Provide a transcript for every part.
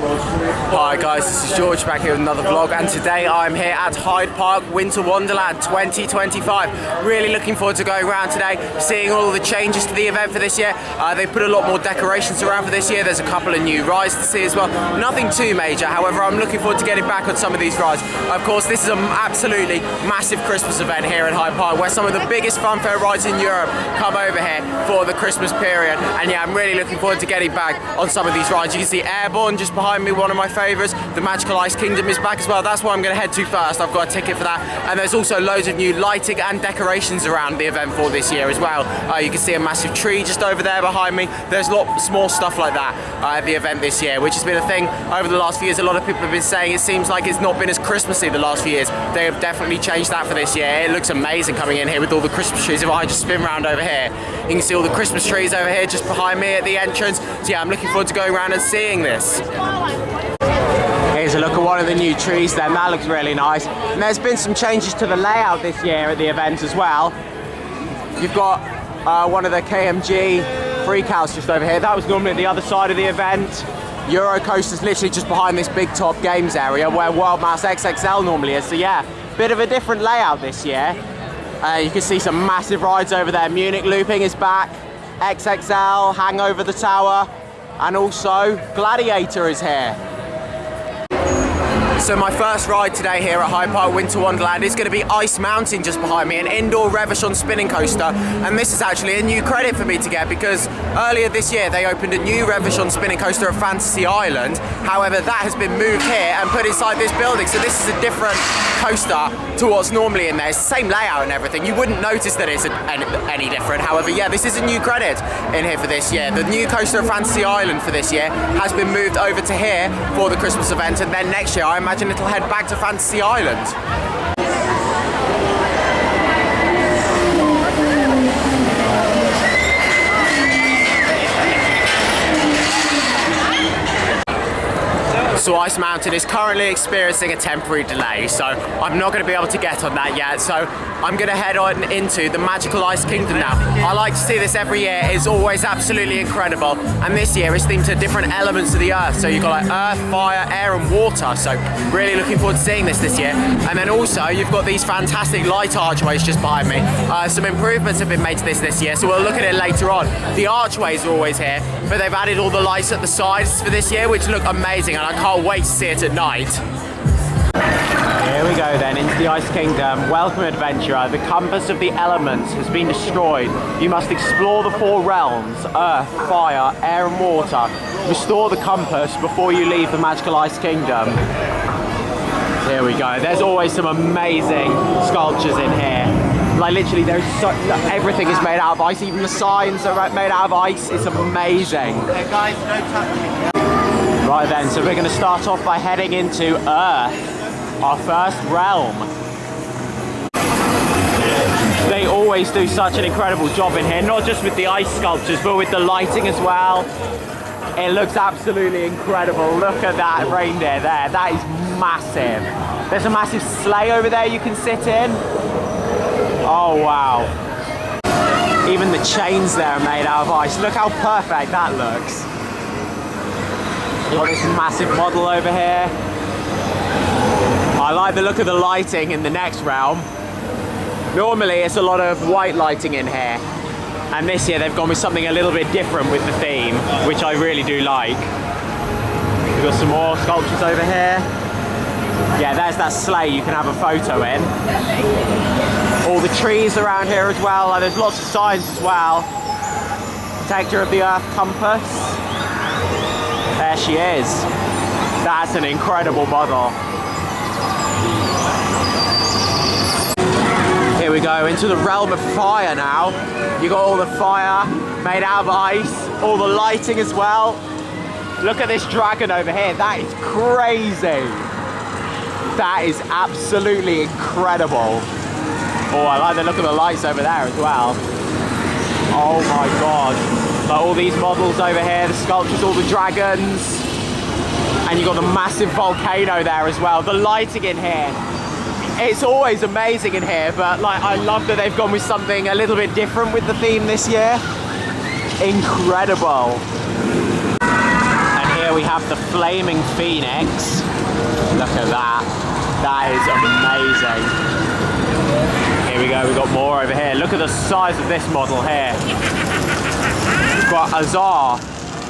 Hi guys, this is George back here with another vlog, and today I'm here at Hyde Park Winter Wonderland 2025. Really looking forward to going around today, seeing all the changes to the event for this year. They've put a lot more decorations around for this year. There's a couple of new rides to see as well. Nothing too major, however, I'm looking forward to getting back on some of these rides. Of course, this is an absolutely massive Christmas event here at Hyde Park, where some of the biggest funfair rides in Europe come over here for the Christmas period. And yeah, I'm really looking forward to getting back on some of these rides. You can see Airborne just behind me, one of my favourites. The Magical Ice Kingdom is back as well. That's where I'm going to head to first. I've got a ticket for that. And there's also loads of new lighting and decorations around the event for this year as well. You can see a massive tree just over there behind me. There's lots more stuff like that at the event this year, which has been a thing over the last few years. A lot of people have been saying it seems like it's not been as Christmassy the last few years. They have definitely changed that for this year. It looks amazing coming in here with all the Christmas trees. If I just spin around over here, you can see all the Christmas trees over here just behind me at the entrance. So yeah, I'm looking forward to going around and seeing this. Here's a look at one of the new trees then, that looks really nice. And there's been some changes to the layout this year at the event as well. You've got one of the KMG freakouts just over here. That was normally at the other side of the event. Eurocoaster's literally just behind this big top games area where World Mass XXL normally is. So yeah, bit of a different layout this year. You can see some massive rides over there. Munich Looping is back, XXL, Hang Over the Tower, and also Gladiator is here. So my first ride today here at Hyde Park Winter Wonderland is going to be Ice Mountain just behind me, an indoor Reverchon spinning coaster. And this is actually a new credit for me to get because earlier this year they opened a new Reverchon spinning coaster at Fantasy Island. However, that has been moved here and put inside this building. So this is a different coaster to what's normally in there. It's the same layout and everything. You wouldn't notice that it's any different. However, yeah, this is a new credit in here for this year. The new coaster at Fantasy Island for this year has been moved over to here for the Christmas event, and then next year I imagine it'll head back to Fantasy Island. So Ice Mountain is currently experiencing a temporary delay, so I'm not going to be able to get on that yet. So I'm going to head on into the Magical Ice Kingdom now. I like to see this every year. It's always absolutely incredible. And this year it's themed to different elements of the earth. So you've got like earth, fire, air and water. So really looking forward to seeing this year. And then also you've got these fantastic light archways just behind me. Some improvements have been made to this year, so we'll look at it later on. The archways are always here, but they've added all the lights at the sides for this year, which look amazing, and I can't wait to see it at night. Here we go then, into the Ice Kingdom. Welcome, adventurer. The compass of the elements has been destroyed. You must explore the four realms: earth, fire, air and water. Restore the compass before you leave the Magical Ice Kingdom. Here we go. There's always some amazing sculptures in here. Like literally, everything is made out of ice. Even the signs are made out of ice. It's amazing. Hey guys, no touching. Right then, so we're going to start off by heading into Earth, our first realm. They always do such an incredible job in here, not just with the ice sculptures, but with the lighting as well. It looks absolutely incredible. Look at that reindeer there. That is massive. There's a massive sleigh over there you can sit in. Oh wow. Even the chains there are made out of ice. Look how perfect that looks. Got this massive model over here. I like the look of the lighting in the next realm. Normally it's a lot of white lighting in here, and this year they've gone with something a little bit different with the theme, which I really do like. We've got some more sculptures over here. Yeah, there's that sleigh you can have a photo in. All the trees around here as well. There's lots of signs as well. Protector of the Earth compass. There she is. That's an incredible model. Here we go into the realm of fire now. You got all the fire made out of ice, all the lighting as well. Look at this dragon over here. That is crazy. That is absolutely incredible. Oh, I like the look of the lights over there as well. Oh my god. Like all these models over here, the sculptures, all the dragons. And you've got the massive volcano there as well. The lighting in here. It's always amazing in here, but like I love that they've gone with something a little bit different with the theme this year. Incredible. And here we have the Flaming Phoenix. Look at that. That is amazing. Here we go, we've got more over here. Look at the size of this model here. We've got Azar.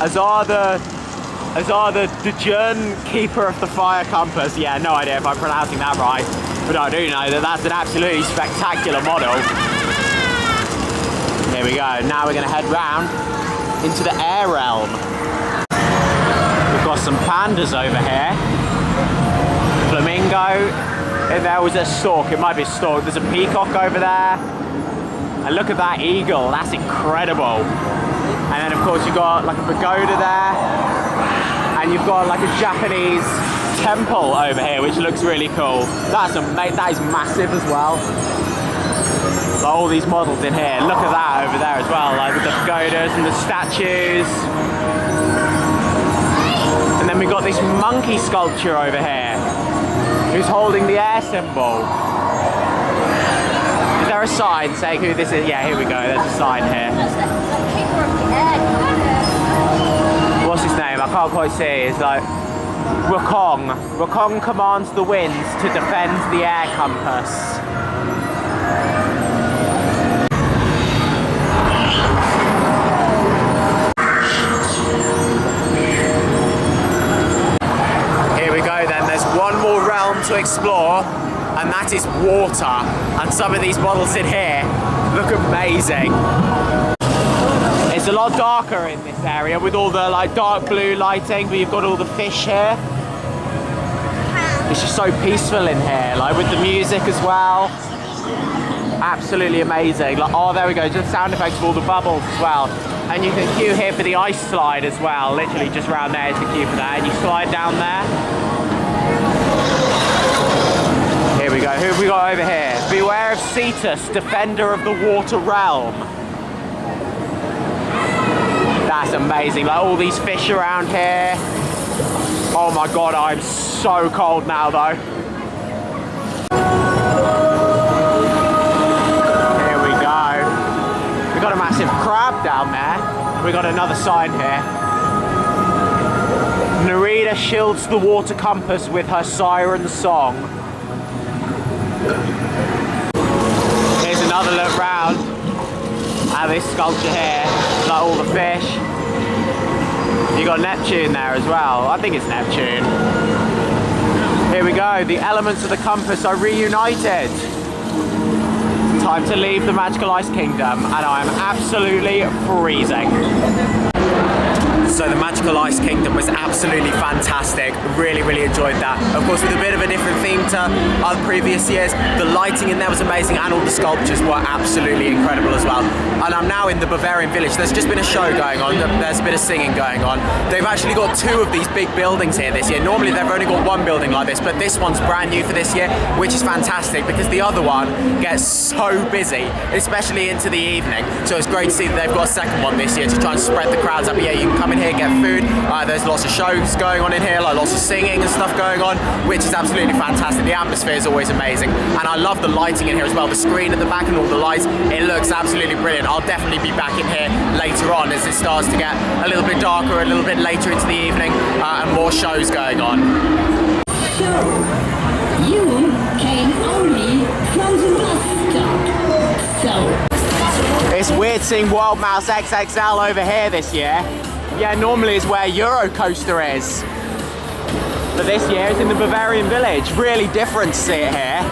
Azar the Djinn Keeper of the Fire Compass. Yeah, no idea if I'm pronouncing that right, but I do know that that's an absolutely spectacular model. Here we go, now we're gonna head round into the air realm. We've got some pandas over here. Flamingo, and there was a stork, it might be a stork. There's a peacock over there. And look at that eagle, that's incredible. And then of course you've got like a pagoda there. And you've got like a Japanese temple over here, which looks really cool. That is massive as well. So all these models in here, look at that over there as well, like with the pagodas and the statues. And then we've got this monkey sculpture over here, who's holding the air symbol. Is there a sign saying who this is? Yeah, here we go, there's a sign here. What's his name? I can't quite see. It's like Wukong. Wukong commands the winds to defend the air compass. Here we go then. There's one more realm to explore, and that is water. And some of these models in here look amazing. It's a lot darker in this area with all the like dark blue lighting, but you've got all the fish here. It's just so peaceful in here, like with the music as well. Absolutely amazing. Like, oh, there we go, just sound effects of all the bubbles as well. And you can queue here for the ice slide as well. Literally just around there is the queue for that, and you slide down there. Here we go. Who have we got over here? Beware of Cetus, defender of the water realm. That's amazing, like all these fish around here. Oh my god, I'm so cold now though. Here we go. We got a massive crab down there. We got another sign here. Nerida shields the water compass with her siren song. Here's another look round at this sculpture here, like all the fish. You got Neptune there as well. I think it's Neptune. Here we go. The elements of the compass are reunited. Time to leave the magical ice kingdom, and I am absolutely freezing. So the Magical Ice Kingdom was absolutely fantastic. Really enjoyed that. Of course, with a bit of a different theme to other previous years. The lighting in there was amazing, and all the sculptures were absolutely incredible as well. And I'm now in the Bavarian Village. There's just been a show going on. There's a bit of singing going on. They've actually got two of these big buildings here this year. Normally they've only got one building like this, but this one's brand new for this year, which is fantastic because the other one gets so busy, especially into the evening. So it's great to see that they've got a second one this year to try and spread the crowds up. Yeah, you can come in here, get food. There's lots of shows going on in here, like lots of singing and stuff going on, which is absolutely fantastic. The atmosphere is always amazing, and I love the lighting in here as well. The screen at the back and all the lights, it looks absolutely brilliant. I'll definitely be back in here later on as it starts to get a little bit darker, a little bit later into the evening, and more shows going on. So, you came only from the bus stop. So, it's weird seeing World Mouse XXL over here this year. Yeah, normally it's where Eurocoaster is. But this year it's in the Bavarian Village. Really different to see it here.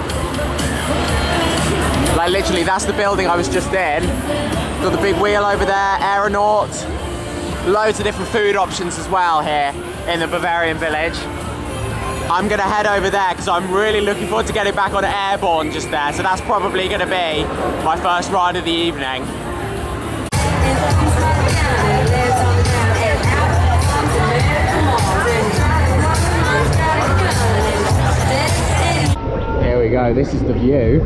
Like literally, that's the building I was just in. Got the big wheel over there, aeronaut. Loads of different food options as well here in the Bavarian Village. I'm gonna head over there because I'm really looking forward to getting back on Airborne just there. So that's probably gonna be my first ride of the evening. Here we go, this is the view.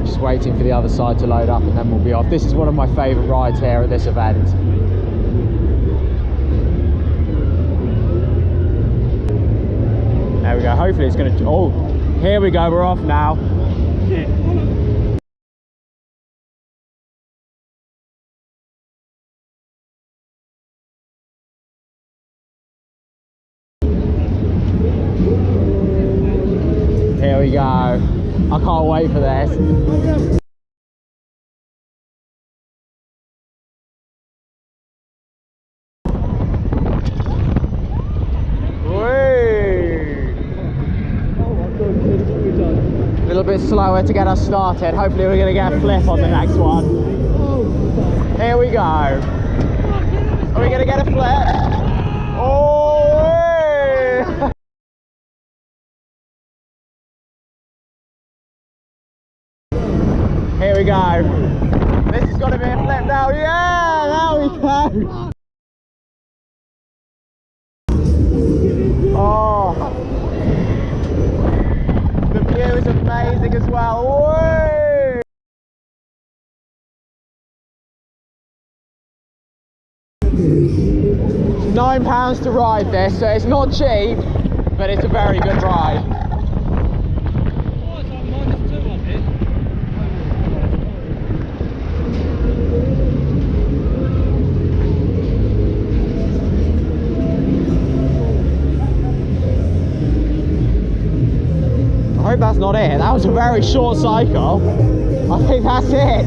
Just waiting for the other side to load up and then we'll be off. This is one of my favourite rides here at this event. There we go, hopefully it's going to... Oh, here we go, we're off now. we go. I can't wait for this. A little bit slower to get us started. Hopefully we're going to get a flip on the next one. Here we go. Are we going to get a flip? Oh! Here we go. This is going to be a flip now. Yeah! There we go. Oh! The view is amazing as well. Whoa! £9 to ride this, so it's not cheap, but it's a very good ride. I hope that's not it. That was a very short cycle. I think that's it.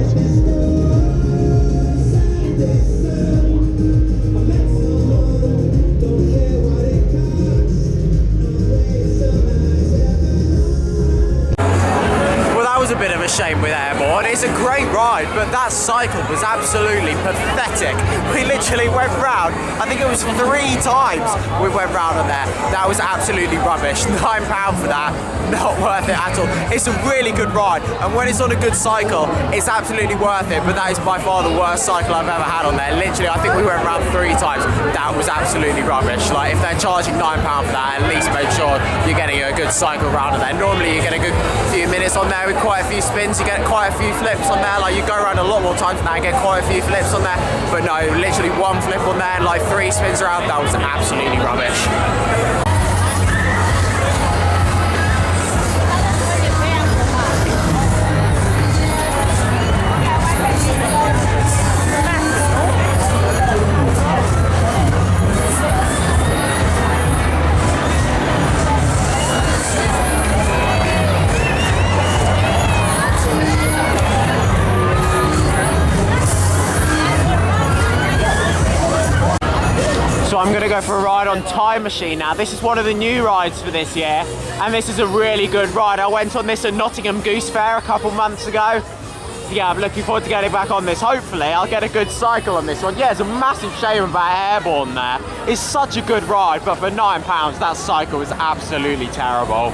A bit of a shame with Airborne. It's a great ride, but that cycle was absolutely pathetic. We literally went round, I think it was 3 times we went round on there. That was absolutely rubbish. £9 for that, not worth it at all. It's a really good ride, and when it's on a good cycle, it's absolutely worth it, but that is by far the worst cycle I've ever had on there. Literally, I think we went round 3 times. That was absolutely rubbish. Like, if they're charging £9 for that, at least make sure you're getting a good cycle round on there. Normally you get a good few minutes on there with quite a few spins, you get quite a few flips on there. Like, you go around a lot more times now and get quite a few flips on there, but no, literally 1 flip on there and like 3 spins around. That was absolutely rubbish. So I'm going to go for a ride on Time Machine now. This is one of the new rides for this year, and this is a really good ride. I went on this at Nottingham Goose Fair a couple months ago. So yeah, I'm looking forward to getting back on this. Hopefully I'll get a good cycle on this one. Yeah, it's a massive shame about Airborne there. It's such a good ride, but for £9 that cycle is absolutely terrible.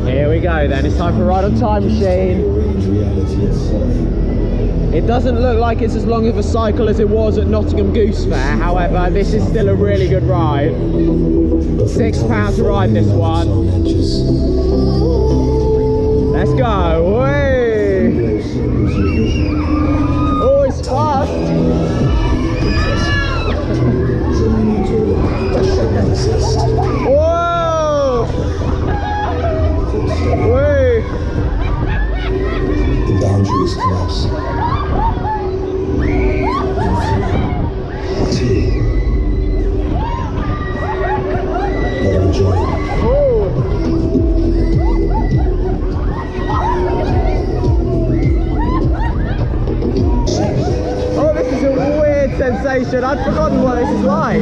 Here we go then, it's time for a ride on Time Machine. It doesn't look like it's as long of a cycle as it was at Nottingham Goose Fair, however this is still a really good ride. £6 to ride this one. Let's go! Whee! Oh, it's fast! Whoa! Whee! The boundaries collapse. Let them join. Oh, this is a weird sensation. I'd forgotten what this is like.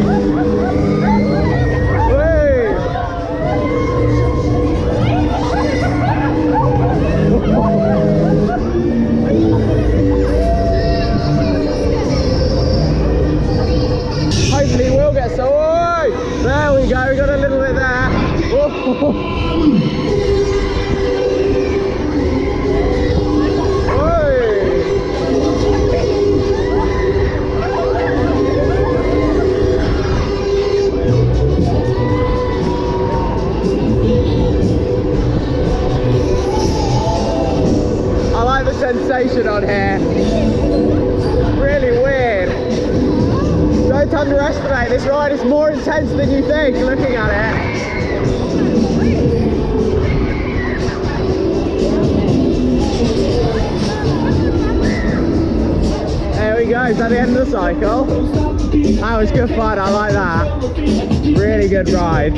Hopefully we'll get some. Oh, there we go, we got a little bit there. I like the sensation on here. Really weird. Don't underestimate, this ride is more intense than you think looking at it. There we go, is that the end of the cycle? That was good fun, I like that. Really good ride.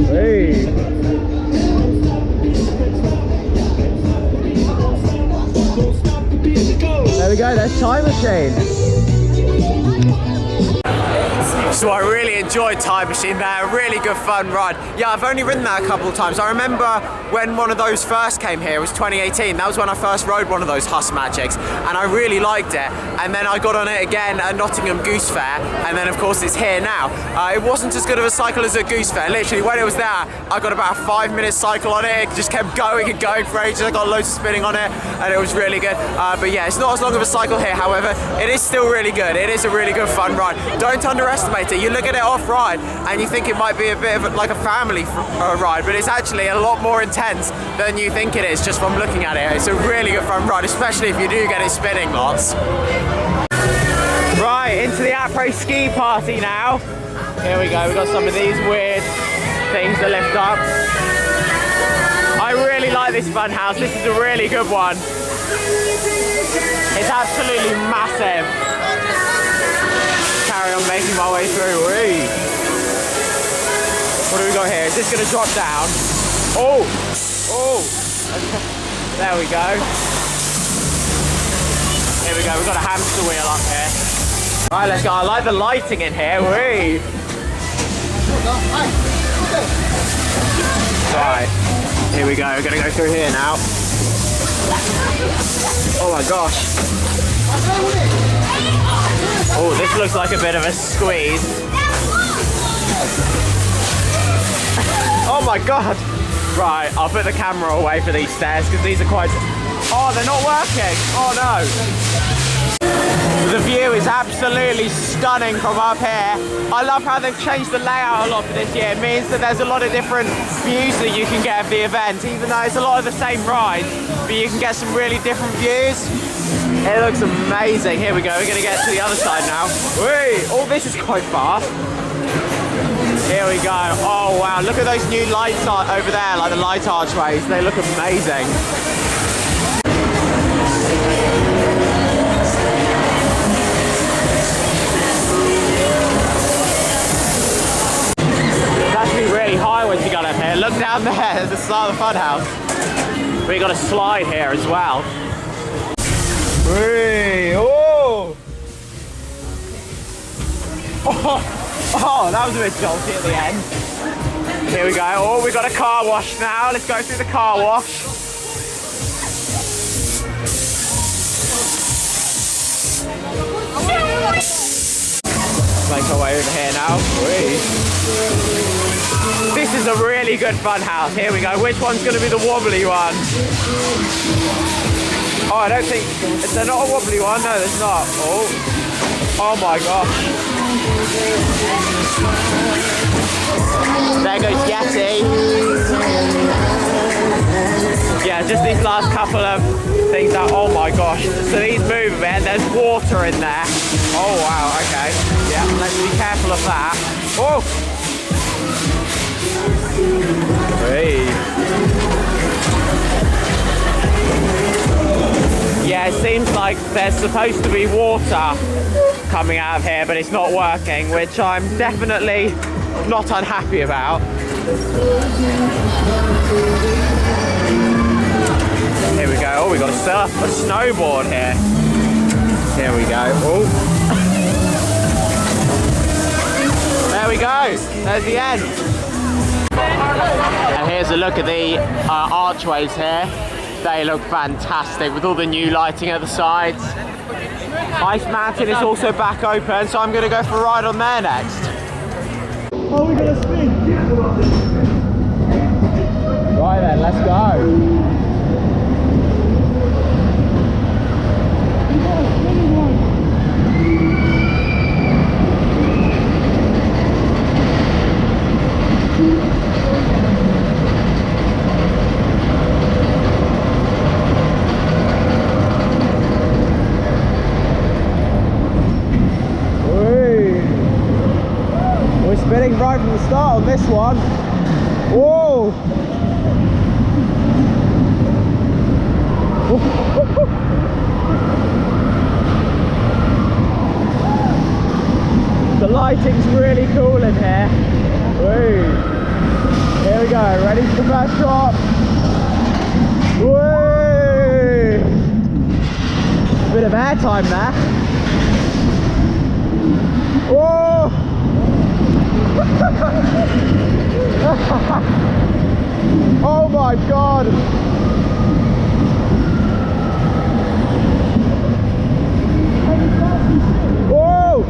Hey. There we go, there's Time Machine. So I really enjoyed Time Machine there, a really good fun ride. Yeah, I've only ridden that a couple of times. I remember when one of those first came here, it was 2018, that was when I first rode one of those Huss Magics, and I really liked it. And then I got on it again at Nottingham Goose Fair, and then of course it's here now. It wasn't as good of a cycle as a Goose Fair. Literally, when it was there, I got about a 5-minute cycle on it. It just kept going and going for ages. I got loads of spinning on it, and it was really good. But yeah, it's not as long of a cycle here, however, it is still really good. It is a really good fun ride. Don't underestimate it. You look at it off-ride, and you think it might be a bit of like a family ride, but it's actually a lot more intense than you think it is just from looking at it. It's a really good fun ride, especially if you do get it spinning lots. Right, into the après ski party now. Here we go, we've got some of these weird things to lift up. I really like this fun house, this is a really good one. It's absolutely massive. Carry on making my way through. Whee. What do we got here? Is this going to drop down? Oh! Oh! There we go. Here we go, we've got a hamster wheel up here. Right, let's go. I like the lighting in here. Whee! Right, here we go. We're going to go through here now. Oh my gosh. Oh, this looks like a bit of a squeeze. Oh my god! Right, I'll put the camera away for these stairs because these are quite... Oh, they're not working! Oh no! The view is absolutely stunning from up here. I love how they've changed the layout a lot for this year. It means that there's a lot of different views that you can get of the event, even though it's a lot of the same ride, but you can get some really different views. It looks amazing. Here we go, we're gonna get to the other side now. Whee! Oh, this is quite fast. Here we go. Oh wow, look at those new lights over there, like the light archways. They look amazing. It's actually really high once you got up here. Look down there, there's the start of the fun house. We got a slide here as well. Whee! Oh! Oh, that was a bit jolty at the end. Here we go. Oh, we got a car wash now. Let's go through the car wash. Make our way over here now. Whee. This is a really good fun house. Here we go. Which one's going to be the wobbly one? Oh, I don't think... Is there not a wobbly one? No, there's not. Oh my gosh. There goes Yeti. Yeah, just these last couple of things out. Oh my gosh. So these move a bit. There's water in there. Oh wow, okay. Yeah, let's be careful of that. Oh! Hey. Yeah, it seems like there's supposed to be water coming out of here, but it's not working, which I'm definitely not unhappy about. Here we go. Oh, we got a snowboard here. Here we go. Oh. There we go. There's the end. And here's a look at the archways here. They look fantastic with all the new lighting at the sides. Ice Mountain is also back open, so I'm going to go for a ride on there next. Oh, we're gonna spin! Right then, let's go. We're spinning right from the start on this one. Whoa! The lighting's really cool in here. Woo. Here we go, ready for the first drop. Woo! Bit of air time there. Whoa! Oh my god! Whoa!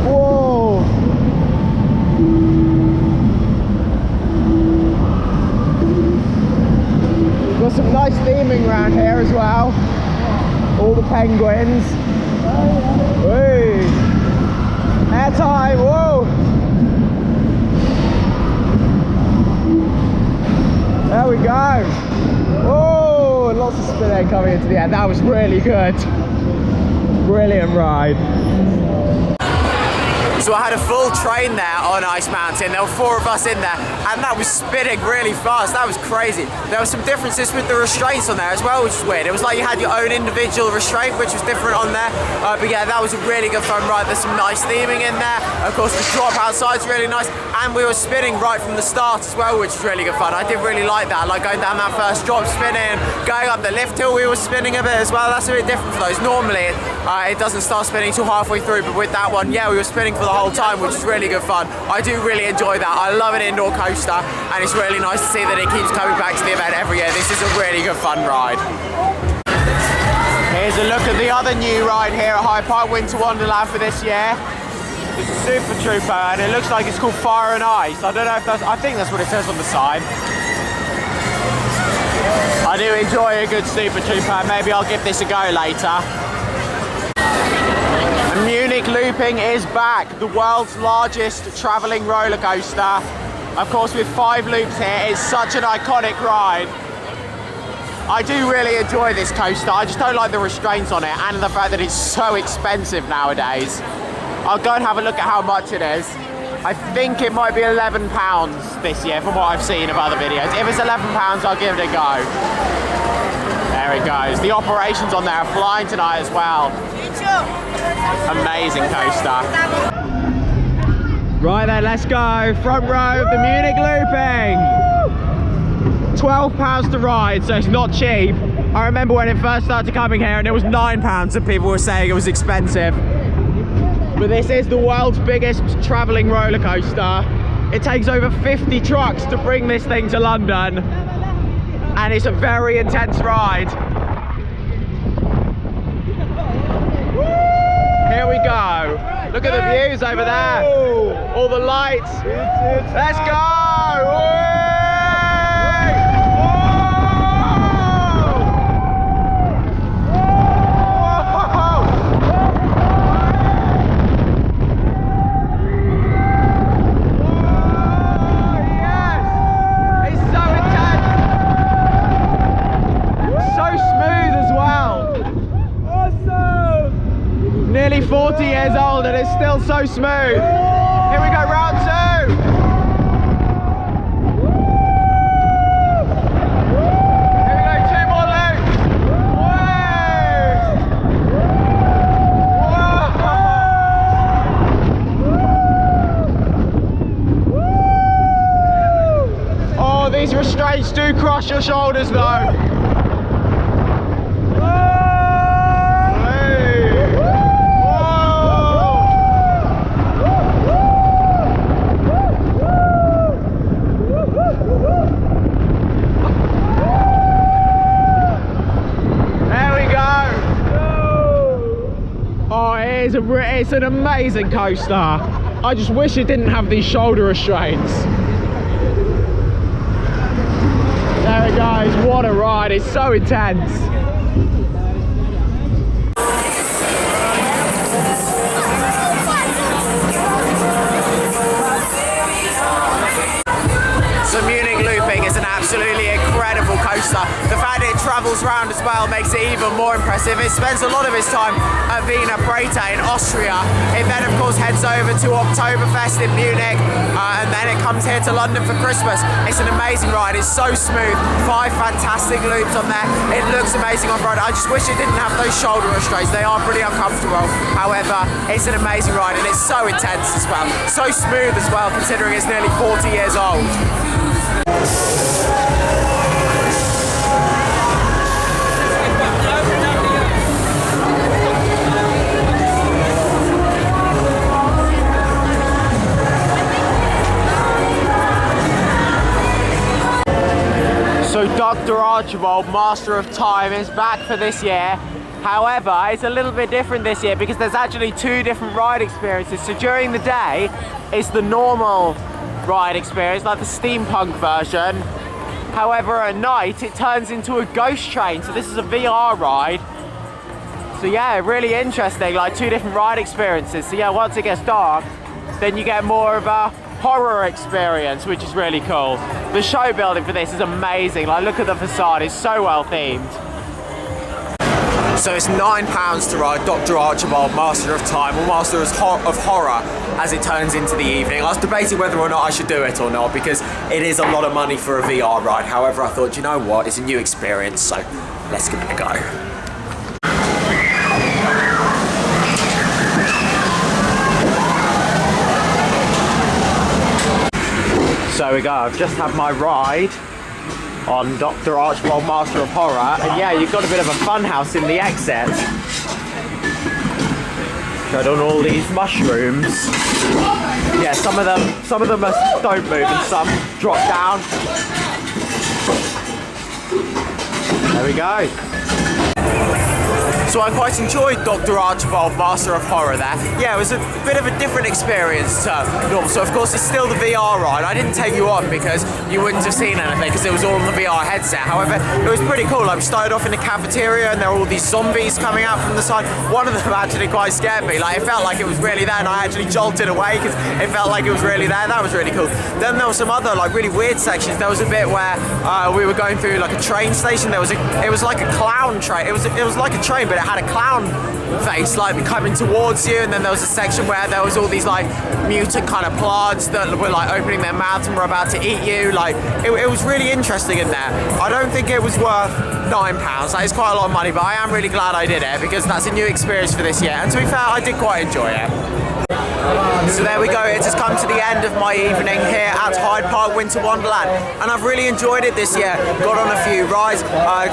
Whoa! Got some nice theming around here as well. All the penguins. Woo! Air time! Whoa! There we go. Oh, lots of spinning coming into the end. That was really good. Brilliant ride. So I had a full train there on Ice Mountain. There were 4 of us in there, and that was spinning really fast. That was crazy. There were some differences with the restraints on there as well, which was weird. It was like you had your own individual restraint, which was different on there. But yeah, that was a really good fun ride. There's some nice theming in there. Of course, the drop outside's really nice, and we were spinning right from the start as well, which was really good fun. I did really like that. Like going down that first drop, spinning, going up the lift hill, we were spinning a bit as well. That's a bit different for those. Normally, it doesn't start spinning till halfway through, but with that one, yeah, we were spinning for the whole time, which is really good fun. I do really enjoy that. I love an indoor coaster, and it's really nice to see that it keeps coming back to the event every year. This is a really good fun ride. Here's a look at the other new ride here at Hyde Park Winter Wonderland for this year. It's a Super Trooper, and it looks like it's called Fire and Ice. I don't know if that's, I think that's what it says on the side. I do enjoy a good Super Trooper. Maybe I'll give this a go later. The Munich Looping is back, the world's largest travelling roller coaster. Of course, with 5 loops here, it's such an iconic ride. I do really enjoy this coaster. I just don't like the restraints on it and the fact that it's so expensive nowadays. I'll go and have a look at how much it is. I think it might be £11 this year from what I've seen of other videos. If it's £11, I'll give it a go. There it goes. The operations on there are flying tonight as well. Amazing coaster. Right then, let's go. Front row of the Munich Looping. £12 to ride, so it's not cheap. I remember when it first started coming here and it was £9 and people were saying it was expensive. But this is the world's biggest travelling roller coaster. It takes over 50 trucks to bring this thing to London, and it's a very intense ride. Here we go. Look at the views over there. All the lights. Let's go. Nearly 40 years old and it's still so smooth. Here we go, round 2. Here we go, 2 more loops. Whoa. Oh, these restraints do crush your shoulders though. It's an amazing coaster. I just wish it didn't have these shoulder restraints. There it goes, what a ride, it's so intense. So Munich Looping is an absolutely incredible coaster. The fact it travels around as well, makes it even more impressive. It spends a lot of its time at Wiener Breite in Austria. It then of course heads over to Oktoberfest in Munich, and then it comes here to London for Christmas. It's an amazing ride, it's so smooth, 5 fantastic loops on there. It looks amazing on road. I just wish it didn't have those shoulder restraints, they are pretty uncomfortable. However, it's an amazing ride and it's so intense as well. So smooth as well, considering it's nearly 40 years old. So Dr. Archibald, Master of Time, is back for this year. However, it's a little bit different this year because there's actually 2 different ride experiences. So during the day, it's the normal ride experience, like the steampunk version. However, at night, it turns into a ghost train. So this is a VR ride. So yeah, really interesting, like 2 different ride experiences. So yeah, once it gets dark, then you get more of a horror experience, which is really cool. The show building for this is amazing. Like, look at the facade, it's so well themed. So it's £9 to ride Dr. Archibald, Master of Time, or Master of Horror, as it turns into the evening. I was debating whether or not I should do it or not, because it is a lot of money for a VR ride. However, I thought, you know what, it's a new experience, so let's give it a go. So we go, I've just had my ride on Dr. Archibald, Master of Horror, and yeah, you've got a bit of a fun house in the exit. Tread on all these mushrooms. Yeah, some of them don't move and some drop down. There we go. So I quite enjoyed Dr. Archibald, Master of Horror there. Yeah, it was a bit of a different experience to normal. So of course it's still the VR ride. I didn't take you on because you wouldn't have seen anything because it was all on the VR headset. However, it was pretty cool. I started off in the cafeteria and there were all these zombies coming out from the side. One of them actually quite scared me. Like, it felt like it was really there and I actually jolted away because it felt like it was really there. That was really cool. Then there were some other like really weird sections. There was a bit where we were going through like a train station. It was like a clown train. It was like a train, but it had a clown face like coming towards you, and then there was a section where there was all these like mutant kind of plants that were like opening their mouths and were about to eat you. Like it was really interesting in there. I don't think it was worth £9. That is quite a lot of money, but I am really glad I did it because that's a new experience for this year, and to be fair, I did quite enjoy it. So there we go, it has come to the end of my evening here at Hyde Park Winter Wonderland, and I've really enjoyed it this year. Got on a few rides,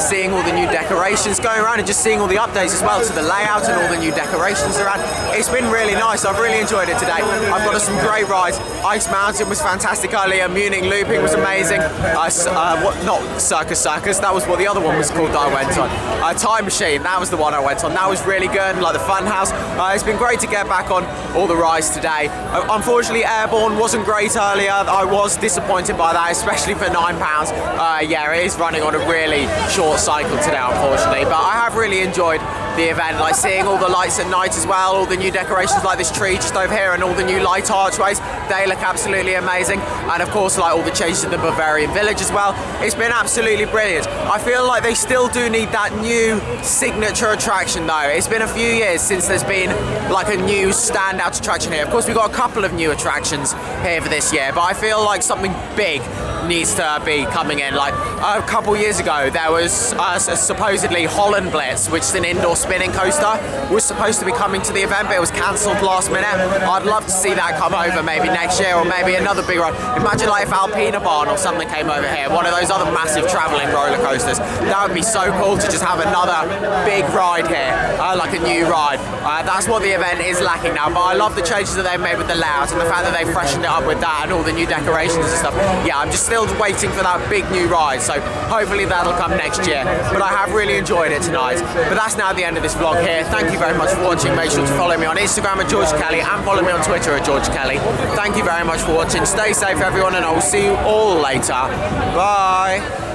seeing all the new decorations going around and just seeing all the updates as well to the layout and all the new decorations around. It's been really nice, I've really enjoyed it today. I've got some great rides. Ice Mountain was fantastic earlier, Munich Looping was amazing. Not Circus, that was what the other one was called that I went on. Time Machine, that was the one I went on. That was really good, like the Fun House. It's been great to get back on all the rides today. Unfortunately, Airborne wasn't great earlier. I was disappointed by that, especially for £9. Yeah, it is running on a really short cycle today, unfortunately, but I have really enjoyed the event, like seeing all the lights at night as well, all the new decorations like this tree just over here and all the new light archways. They look absolutely amazing, and of course like all the changes to the Bavarian Village as well. It's been absolutely brilliant. I feel like they still do need that new signature attraction though. It's been a few years since there's been like a new standout attraction here. Of course we've got a couple of new attractions here for this year, but I feel like something big needs to be coming in. Like a couple years ago there was supposedly Holland Blitz, which is an indoor spinning coaster, was supposed to be coming to the event, but it was cancelled last minute. I'd love to see that come over maybe next year, or maybe another big ride. Imagine like if Alpina Bahn or something came over here, one of those other massive travelling roller coasters. That would be so cool to just have another big ride here, like a new ride. That's what the event is lacking now, but I love the changes that they've made with the layout and the fact that they've freshened it up with that and all the new decorations and stuff. Yeah, I'm just still waiting for that big new ride, so hopefully that'll come next year. But I have really enjoyed it tonight. But that's now the end of this vlog here. Thank you very much for watching. Make sure to follow me on Instagram at George Kelly and follow me on Twitter at George Kelly. Thank you very much for watching. Stay safe everyone, and I will see you all later. Bye.